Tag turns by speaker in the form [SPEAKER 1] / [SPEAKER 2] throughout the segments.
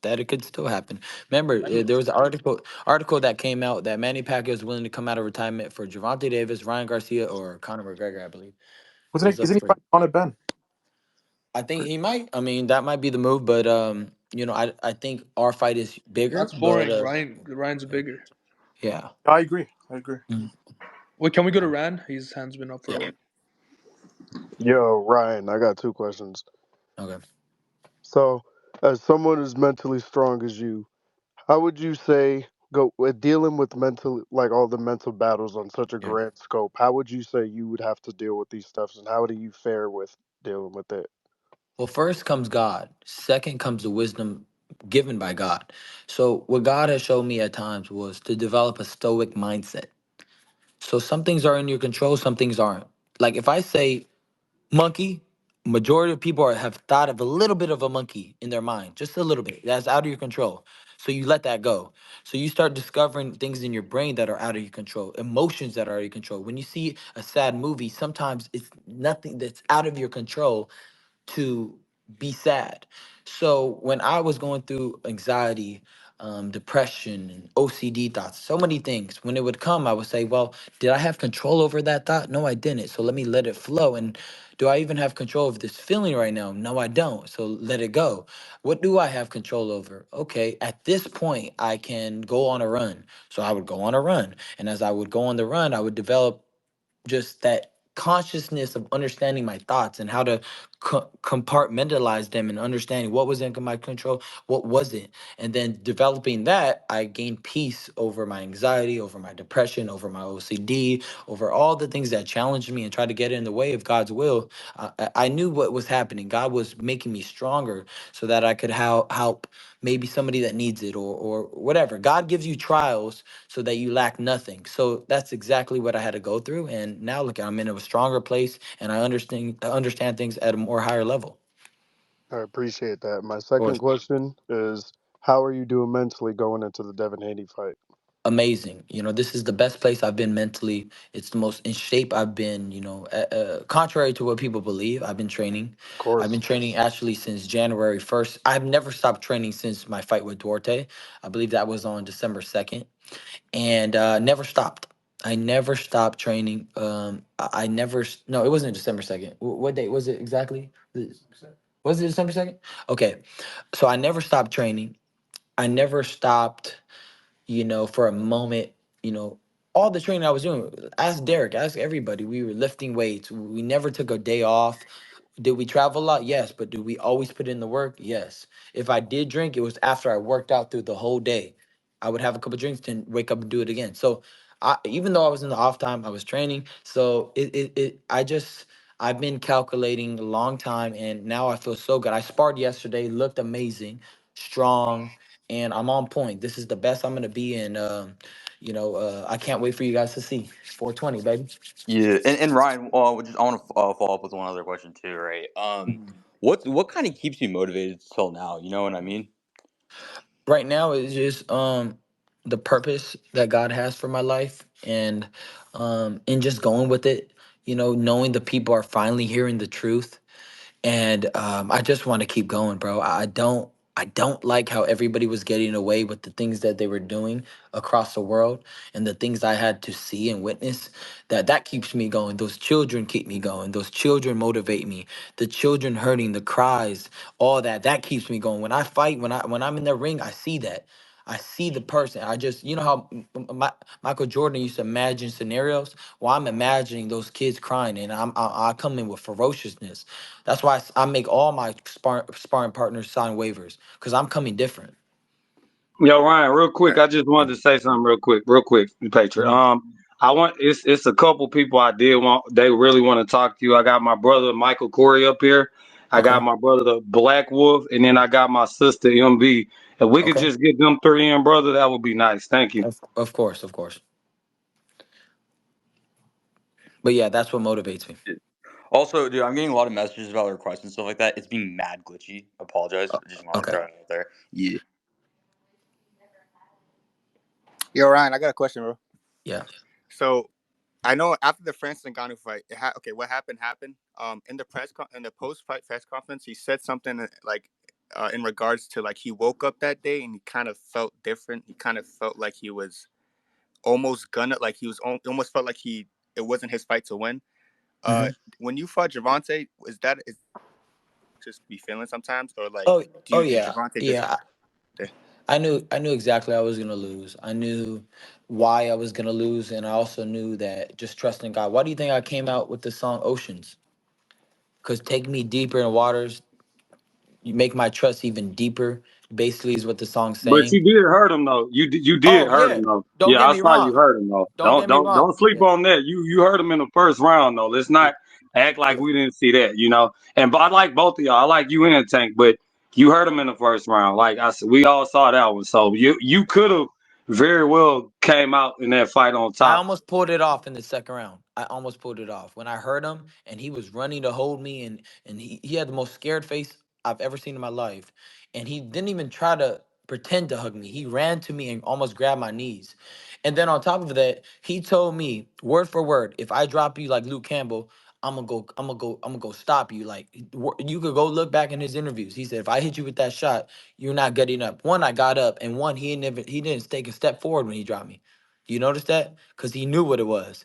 [SPEAKER 1] that it could still happen. Remember, there was an article that came out that Manny Pacquiao is willing to come out of retirement for Gervonta Davis, Ryan Garcia, or Conor McGregor. I believe it
[SPEAKER 2] Wasn't
[SPEAKER 1] was
[SPEAKER 2] it?
[SPEAKER 1] up
[SPEAKER 2] Isn't he
[SPEAKER 1] for.
[SPEAKER 2] fighting on it, Ben?
[SPEAKER 1] I think he might. I mean, that might be the move, but I think our fight is bigger,
[SPEAKER 3] That's
[SPEAKER 1] but
[SPEAKER 3] boring. Ryan's bigger.
[SPEAKER 1] yeah,
[SPEAKER 2] I agree. I agree.
[SPEAKER 1] mhm,
[SPEAKER 3] Wait, can we go to Ryan? His hand's been up for a
[SPEAKER 1] yeah,
[SPEAKER 3] while.
[SPEAKER 4] Yo, Ryan, I got two questions.
[SPEAKER 1] okay,
[SPEAKER 4] So, as someone as mentally strong as you, how would you say go with dealing with mental, like all the mental battles on such a
[SPEAKER 1] yeah.
[SPEAKER 4] grand scope? How would you say you would have to deal with these stuffs, and how do you fare with dealing with it?
[SPEAKER 1] Well, first comes God. Second comes the wisdom given by God. So what God has shown me at times was to develop a stoic mindset. So some things are in your control, some things aren't. Like if I say monkey, majority of people have thought of a little bit of a monkey in their mind, just a little bit. That's out of your control. So you let that go. So you start discovering things in your brain that are out of your control, emotions that are out of your control. When you see a sad movie, sometimes it's nothing that's out of your control to be sad. So when I was going through anxiety, depression, and OCD thoughts, so many things, when it would come, I would say, well, did I have control over that thought? No, I didn't. So let me let it flow. And do I even have control of this feeling right now? No, I don't. So let it go. What do I have control over? Okay, at this point, I can go on a run. So I would go on a run. And as I would go on the run, I would develop just that consciousness of understanding my thoughts and how to compartmentalize them and understanding what was in my control, what wasn't. And then developing that, I gained peace over my anxiety, over my depression, over my OCD, over all the things that challenged me and tried to get in the way of God's will. I knew what was happening. God was making me stronger so that I could help maybe somebody that needs it, or whatever. God gives you trials so that you lack nothing. So that's exactly what I had to go through. And now look, I'm in a stronger place and I understand things at a more higher level.
[SPEAKER 4] I appreciate that. My
[SPEAKER 1] Of
[SPEAKER 4] second
[SPEAKER 1] course.
[SPEAKER 4] question is, how are you doing mentally going into the Devin Haney fight?
[SPEAKER 1] Amazing. This is the best place I've been mentally. It's the most in shape I've been, contrary to what people believe. I've been training.
[SPEAKER 4] Of
[SPEAKER 1] I've been
[SPEAKER 4] course.
[SPEAKER 1] training actually since January 1st. I've never stopped training since my fight with Duarte. I believe that was on December 2nd. And never stopped. I never stopped training. I never. No, it wasn't December 2nd. What date was it exactly? Was it December 2nd? Okay, so I never stopped training. I never stopped. For a moment. You know, all the training I was doing. Ask Derek. Ask everybody. We were lifting weights. We never took a day off. Did we travel a lot? Yes. But do we always put in the work? Yes. If I did drink, it was after I worked out through the whole day. I would have a couple drinks, then wake up and do it again. So even though I was in the off time, I was training. So I've been calculating a long time, and now I feel so good. I sparred yesterday, looked amazing, strong, and I'm on point. This is the best I'm gonna be in. I can't wait for you guys to see 420, baby.
[SPEAKER 5] Yeah, and Ryan, I want to follow up with one other question too, right? What kind of keeps you motivated till now? You know what I mean?
[SPEAKER 1] Right now is just the purpose that God has for my life, and just going with it, knowing the people are finally hearing the truth. And I just want to keep going, bro. I don't like how everybody was getting away with the things that they were doing across the world, and the things I had to see and witness. That keeps me going. Those children keep me going. Those children motivate me. The children hurting, the cries, all that keeps me going. When I fight, when I'm in the ring, I see that. I see the person. I just, how Michael Jordan used to imagine scenarios. Well, I'm imagining those kids crying, and I come in with ferociousness. That's why I make all my sparring partners sign waivers, because I'm coming different.
[SPEAKER 6] Yo, Ryan, real quick,
[SPEAKER 5] Right.
[SPEAKER 6] I just wanted to say something real quick, Patriot.
[SPEAKER 1] Mhm.
[SPEAKER 6] I want it's a couple people I did want they really want to talk to you. I got my brother Michael Corey up here. I got
[SPEAKER 1] Okay.
[SPEAKER 6] my brother the Black Wolf, and then I got my sister MB. If we could
[SPEAKER 1] Okay.
[SPEAKER 6] just get them three in, brother, that would be nice. Thank you.
[SPEAKER 1] Of course. Of course. But yeah, that's what motivates me.
[SPEAKER 5] Also, dude, I'm getting a lot of messages about requests and stuff like that. It's being mad glitchy. Apologize.
[SPEAKER 1] Uh,
[SPEAKER 5] I just want to
[SPEAKER 1] okay.
[SPEAKER 5] throw it out there. Yeah.
[SPEAKER 7] Yo, Ryan, I got a question, bro.
[SPEAKER 1] Yeah.
[SPEAKER 7] So I know after the Francis Ngannou fight, okay, what happened happened. In the in the post fight press conference, he said something like in regards to like he woke up that day and he kind of felt different. He kind of felt like he was almost gonna like he was almost felt like he it wasn't his fight to win. Uh,
[SPEAKER 1] Hmm.
[SPEAKER 7] when you fought Javante, is just be feeling sometimes, or like
[SPEAKER 1] Oh,
[SPEAKER 7] do
[SPEAKER 1] oh
[SPEAKER 7] you think
[SPEAKER 1] yeah,
[SPEAKER 7] Javante just
[SPEAKER 1] yeah. I knew exactly I was gonna lose. I knew why I was gonna lose, and I also knew that just trusting God. Why do you think I came out with the song "Oceans"? Because take me deeper in waters, you make my trust even deeper. Basically, is what the song's
[SPEAKER 6] But
[SPEAKER 1] saying.
[SPEAKER 6] you did hurt him though. You did
[SPEAKER 1] Oh
[SPEAKER 6] hurt
[SPEAKER 1] yeah,
[SPEAKER 6] him though.
[SPEAKER 1] don't
[SPEAKER 6] Yeah,
[SPEAKER 1] get
[SPEAKER 6] I
[SPEAKER 1] me
[SPEAKER 6] saw you
[SPEAKER 1] wrong.
[SPEAKER 6] hurt him though.
[SPEAKER 1] Don't
[SPEAKER 6] Don't
[SPEAKER 1] get me
[SPEAKER 6] don't
[SPEAKER 1] wrong.
[SPEAKER 6] don't sleep
[SPEAKER 1] Yeah,
[SPEAKER 6] on that. You hurt him in the first round though. Let's
[SPEAKER 1] yeah,
[SPEAKER 6] not act like
[SPEAKER 1] yeah.
[SPEAKER 6] we didn't see that. And I like both of y'all. I like you and Tank, but you hurt him in the first round. Like I said, we all saw that one. So you could have very well came out in that fight on
[SPEAKER 1] I
[SPEAKER 6] top.
[SPEAKER 1] almost pulled it off in the second round. I almost pulled it off when I heard him and he was running to hold me, and he had the most scared face I've ever seen in my life. And he didn't even try to pretend to hug me. He ran to me and almost grabbed my knees. And then on top of that, he told me word for word, if I drop you like Luke Campbell, I'm gonna go stop you. Like you could go look back in his interviews. He said, if I hit you with that shot, you're not getting up. One, I got up, and one, he didn't take a step forward when he dropped me. You notice that? Because he knew what it was.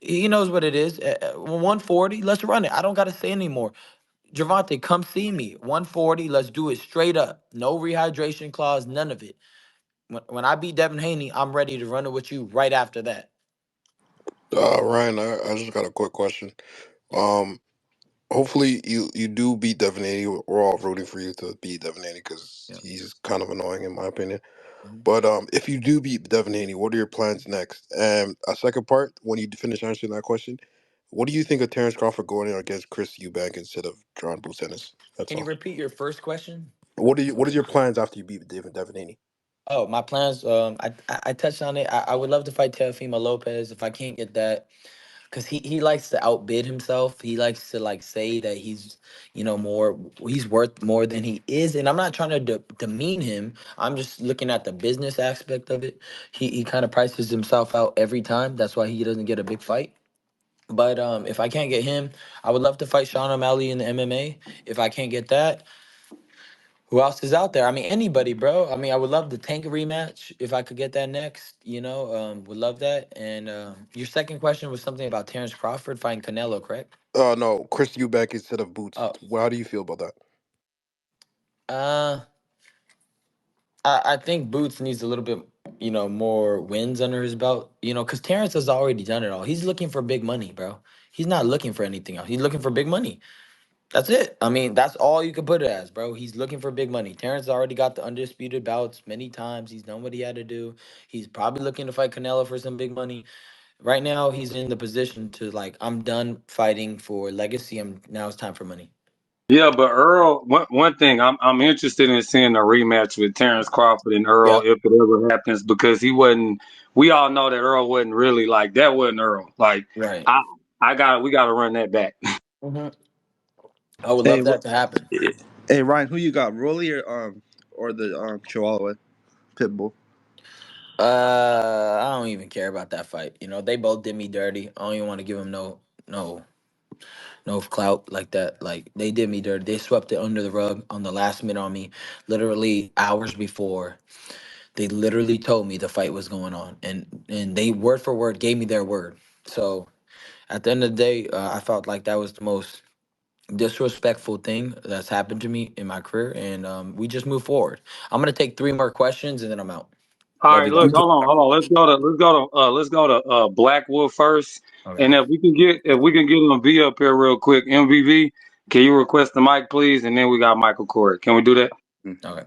[SPEAKER 1] He knows what it is. 140, let's run it. I don't got to say anymore. Javante, come see me. 140, let's do it straight up. No rehydration clause, none of it. When I beat Devin Haney, I'm ready to run it with you right after that.
[SPEAKER 2] Ryan, I just got a quick question. Um, Hopefully you do beat Devin Haney. We're all rooting for you to beat Devin Haney because
[SPEAKER 1] Yeah.
[SPEAKER 2] he's kind of annoying in my opinion.
[SPEAKER 1] Mhm.
[SPEAKER 2] But if you do beat Devin Haney, what are your plans next? And a second part, when you finish answering that question, what do you think of Terrence Crawford going in against Chris Eubank instead of John Boots Ennis? That's
[SPEAKER 1] Can you
[SPEAKER 2] all.
[SPEAKER 1] repeat your first question?
[SPEAKER 2] What is your plans after you beat Devin Haney?
[SPEAKER 1] Oh, my plans. I touched on it. I would love to fight Teofimo Lopez. If I can't get that, because he likes to outbid himself. He likes to like say that more, he's worth more than he is. And I'm not trying to demean him. I'm just looking at the business aspect of it. He kind of prices himself out every time. That's why he doesn't get a big fight. But if I can't get him, I would love to fight Sean O'Malley in the MMA. If I can't get that, who else is out there? I mean, anybody, bro. I mean, I would love the Tank rematch if I could get that next. Would love that. And your second question was something about Terrence Crawford fighting Canelo, correct?
[SPEAKER 2] No, Chris Eubank instead of Boots.
[SPEAKER 1] Oh,
[SPEAKER 2] Well, how do you feel about that?
[SPEAKER 1] uh, I think Boots needs a little bit, more wins under his belt. Because Terrence has already done it all. He's looking for big money, bro. He's not looking for anything else. He's looking for big money. That's it. I mean, that's all you can put it as, bro. He's looking for big money. Terrence already got the undisputed bouts many times. He's done what he had to do. He's probably looking to fight Canelo for some big money. Right now, he's in the position to like, I'm done fighting for legacy. Now it's time for money.
[SPEAKER 6] Yeah, but Earl, one thing I'm interested in seeing a rematch with Terrence Crawford and Earl
[SPEAKER 1] Yep.
[SPEAKER 6] if it ever happens because he wasn't. We all know that Earl wasn't really like that. Wasn't Earl like
[SPEAKER 1] Right.
[SPEAKER 6] I we got to run that back.
[SPEAKER 1] Hmm. I would
[SPEAKER 8] Hey,
[SPEAKER 1] love that to happen.
[SPEAKER 8] hey, Ryan, who you got, Rolly or the Chihuahua Pitbull?
[SPEAKER 1] I don't even care about that fight. They both did me dirty. I don't even want to give them no, no clout like that. Like they did me dirty. They swept it under the rug on the last minute on me, literally hours before. They literally told me the fight was going on, and they word for word gave me their word. So at the end of the day, I felt like that was the most disrespectful thing that's happened to me in my career, and we just move forward. I'm gonna take three more questions, and then I'm out.
[SPEAKER 6] All
[SPEAKER 1] Love
[SPEAKER 6] right,
[SPEAKER 1] you
[SPEAKER 6] look,
[SPEAKER 1] guys.
[SPEAKER 6] hold on. Let's go to Blackwood first,
[SPEAKER 1] Okay.
[SPEAKER 6] and if we can get him V up here real quick, MVV, can you request the mic, please? And then we got Michael Corey. Can we do that?
[SPEAKER 1] Okay.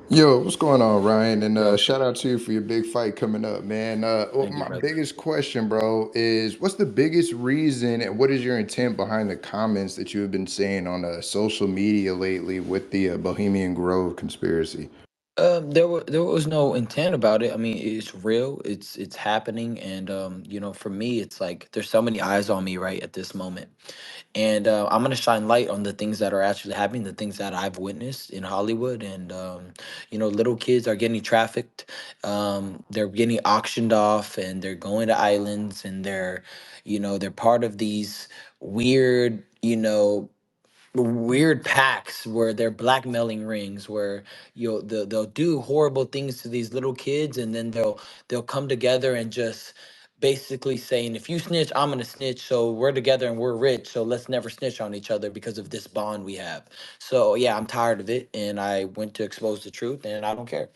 [SPEAKER 9] Yo, what's going on, Ryan? And
[SPEAKER 1] Yo,
[SPEAKER 9] shout out to you for your big fight coming up, man.
[SPEAKER 1] thank you,
[SPEAKER 9] My
[SPEAKER 1] brother.
[SPEAKER 9] biggest question, bro, is what's the biggest reason and what is your intent behind the comments that you have been saying on social media lately with the Bohemian Grove conspiracy?
[SPEAKER 1] There was no intent about it. I mean, it's real. It's happening, and for me, it's like there's so many eyes on me right at this moment, and I'm gonna shine light on the things that are actually happening, the things that I've witnessed in Hollywood, and little kids are getting trafficked, they're getting auctioned off, and they're going to islands, and they're part of these weird, weird pacts where they're blackmailing rings, where they'll do horrible things to these little kids, and then they'll come together and just basically saying, if you snitch, I'm gonna snitch, so we're together and we're rich, so let's never snitch on each other because of this bond we have. So yeah, I'm tired of it, and I went to expose the truth, and I don't care.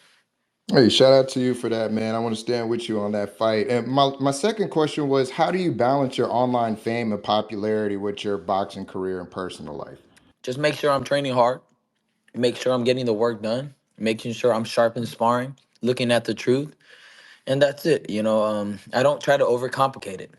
[SPEAKER 9] Hey, shout out to you for that, man. I want to stand with you on that fight. And my second question was, how do you balance your online fame and popularity with your boxing career and personal life?
[SPEAKER 1] Just make sure I'm training hard, make sure I'm getting the work done, making sure I'm sharp in sparring, looking at the truth, and that's it. I don't try to overcomplicate it.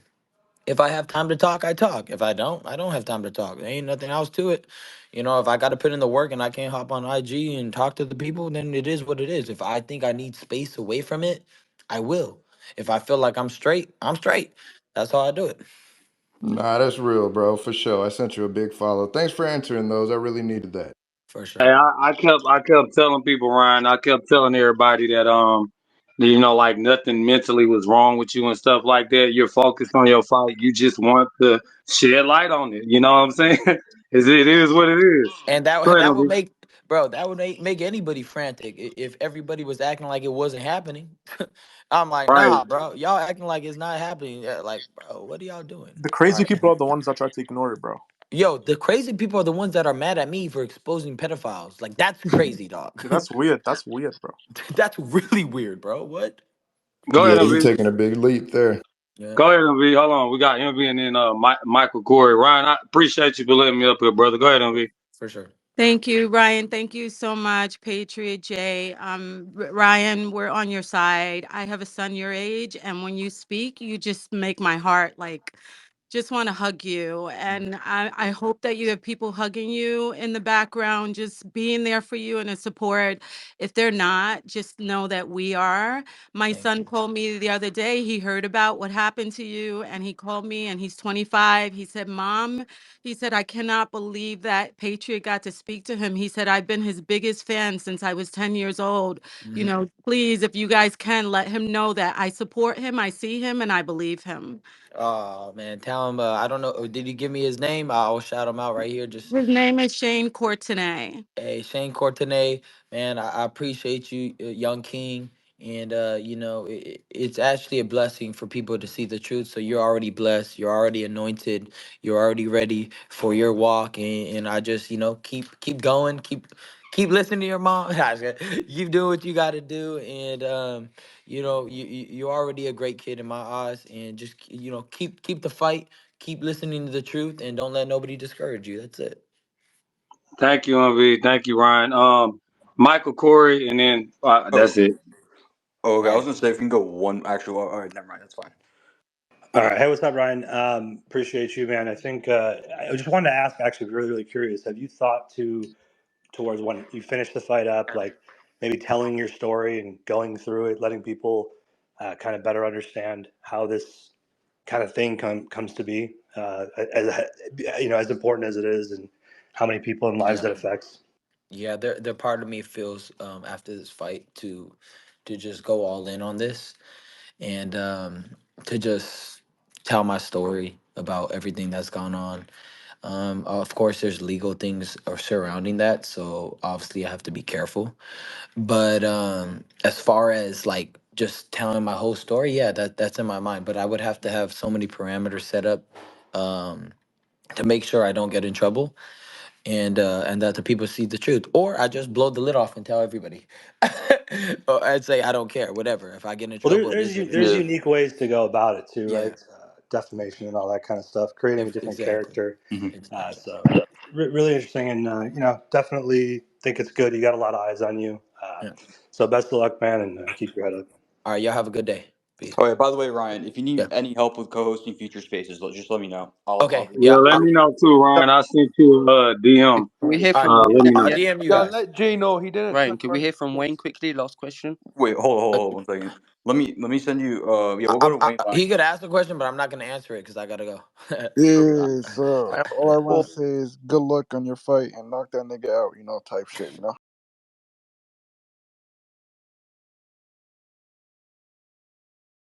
[SPEAKER 1] If I have time to talk, I talk. If I don't have time to talk. There ain't nothing else to it. If I got to put in the work and I can't hop on IG and talk to the people, then it is what it is. If I think I need space away from it, I will. If I feel like I'm straight, I'm straight. That's how I do it.
[SPEAKER 9] Nah, that's real, bro, for sure. I sent you a big follow. Thanks for answering those. I really needed that.
[SPEAKER 1] For
[SPEAKER 6] Hey,
[SPEAKER 1] sure.
[SPEAKER 6] I kept telling people, Ryan. I kept telling everybody that like nothing mentally was wrong with you and stuff like that. You're focused on your fight. You just want to shed light on it. You know what I'm saying? It is what it is.
[SPEAKER 1] And
[SPEAKER 6] Go ahead,
[SPEAKER 1] that would
[SPEAKER 6] MB.
[SPEAKER 1] make, bro, that would make anybody frantic if everybody was acting like it wasn't happening. I'm like,
[SPEAKER 6] Right.
[SPEAKER 1] nah, bro, y'all acting like it's not happening. Yeah, like, bro, what are y'all doing?
[SPEAKER 10] The
[SPEAKER 1] All
[SPEAKER 10] crazy
[SPEAKER 1] right.
[SPEAKER 10] people are the ones that try to ignore it, bro.
[SPEAKER 1] Yo, the crazy people are the ones that are mad at me for exposing pedophiles. Like, that's crazy, dog.
[SPEAKER 10] Yeah, that's weird. That's weird, bro.
[SPEAKER 1] That's really weird, bro. What?
[SPEAKER 6] Go ahead,
[SPEAKER 9] Yeah, you
[SPEAKER 6] MB.
[SPEAKER 9] taking a big leap there.
[SPEAKER 1] Yeah,
[SPEAKER 6] Go ahead, MB. Hold on. We got MB and then Michael Corey. Ryan, I appreciate you for letting me up here, brother. Go ahead, MB.
[SPEAKER 1] for sure.
[SPEAKER 11] Thank you, Ryan. Thank you so much, Patriot Jay. Ryan, we're on your side. I have a son your age, and when you speak, you just make my heart like just want to hug you. And I hope that you have people hugging you in the background, just being there for you and a support. If they're not, just know that we are. My
[SPEAKER 1] Thank
[SPEAKER 11] son
[SPEAKER 1] you.
[SPEAKER 11] called me the other day. He heard about what happened to you, and he called me, and he's 25. He said, Mom, he said, I cannot believe that Patriot got to speak to him. He said, I've been his biggest fan since I was 10 years old.
[SPEAKER 1] Hmm.
[SPEAKER 11] Please, if you guys can, let him know that I support him, I see him, and I believe him.
[SPEAKER 1] Oh man, tell him. I don't know. Did he give me his name? I'll shout him out right here. Just
[SPEAKER 11] His name is Shane Courtenay.
[SPEAKER 1] hey, Shane Courtenay, man, I appreciate you, young king. And it's actually a blessing for people to see the truth. So you're already blessed. You're already anointed. You're already ready for your walk. And I just, keep going. Keep listening to your mom. Keep doing what you got to do. And you're already a great kid in my eyes. And just keep the fight. Keep listening to the truth, and don't let nobody discourage you. That's it.
[SPEAKER 6] Thank you, MB. Thank you, Ryan. Michael Corey, and then that's
[SPEAKER 5] Oh,
[SPEAKER 6] it.
[SPEAKER 5] okay.
[SPEAKER 1] All
[SPEAKER 5] I was
[SPEAKER 1] right.
[SPEAKER 5] gonna say if we can go one. Actually, all right, never mind. That's fine.
[SPEAKER 12] All right. Hey, what's up, Ryan? Appreciate you, man. I think I just wanted to ask, actually, really, really curious. Have you thought towards when you finish the fight up, like maybe telling your story and going through it, letting people kind of better understand how this kind of thing comes to be, as important as it is, and how many people and lives
[SPEAKER 1] Yeah.
[SPEAKER 12] that affects?
[SPEAKER 1] Yeah, they're part of me feels after this fight to just go all in on this, and to just tell my story about everything that's gone on. Of course, there's legal things are surrounding that, so obviously I have to be careful. But as far as like just telling my whole story, yeah, that's in my mind. But I would have to have so many parameters set up um, to make sure I don't get in trouble, and that the people see the truth, or I just blow the lid off and tell everybody. Or I'd say I don't care, whatever. If I get in
[SPEAKER 12] Well,
[SPEAKER 1] trouble, it is what it
[SPEAKER 12] there's
[SPEAKER 5] Yeah.
[SPEAKER 1] is.
[SPEAKER 12] unique ways to go about it too,
[SPEAKER 1] Yeah,
[SPEAKER 12] right? Defamation and all that kind of stuff, creating a different
[SPEAKER 1] exactly,
[SPEAKER 12] character.
[SPEAKER 5] Hmm.
[SPEAKER 1] exactly.
[SPEAKER 12] So really interesting, and definitely think it's good. You got a lot of eyes on you.
[SPEAKER 1] Yeah.
[SPEAKER 12] So best of luck, man, and keep your head up.
[SPEAKER 1] All right, y'all have a good day. Peace.
[SPEAKER 5] Oh yeah. By the way, Ryan, if you
[SPEAKER 1] Yeah.
[SPEAKER 5] need any help with co-hosting future spaces, just let me know. I'll
[SPEAKER 1] Okay.
[SPEAKER 5] be
[SPEAKER 6] Yeah,
[SPEAKER 1] Yeah.
[SPEAKER 6] let me know too, Ryan. I sent you a DM.
[SPEAKER 13] Can we hear
[SPEAKER 1] All right.
[SPEAKER 13] from
[SPEAKER 6] Let me
[SPEAKER 1] I'll
[SPEAKER 6] know.
[SPEAKER 13] yeah,
[SPEAKER 1] DM you
[SPEAKER 4] Yeah,
[SPEAKER 1] guys.
[SPEAKER 4] let Jay know he didn't
[SPEAKER 13] Ryan?
[SPEAKER 4] send
[SPEAKER 13] Can we
[SPEAKER 4] Ryan
[SPEAKER 13] hear
[SPEAKER 4] to
[SPEAKER 13] from Wayne
[SPEAKER 4] space.
[SPEAKER 13] quickly? Last question.
[SPEAKER 5] wait.
[SPEAKER 1] Uh,
[SPEAKER 5] Hold 1 second. Let me send you. Yeah, we'll go to Wayne
[SPEAKER 1] he
[SPEAKER 5] last.
[SPEAKER 1] could ask a question, but I'm not gonna answer it because I gotta go.
[SPEAKER 10] Yeah, so
[SPEAKER 1] All right.
[SPEAKER 10] all I want
[SPEAKER 4] Well,
[SPEAKER 10] to say is good luck on your fight and knock that nigga out, type shit,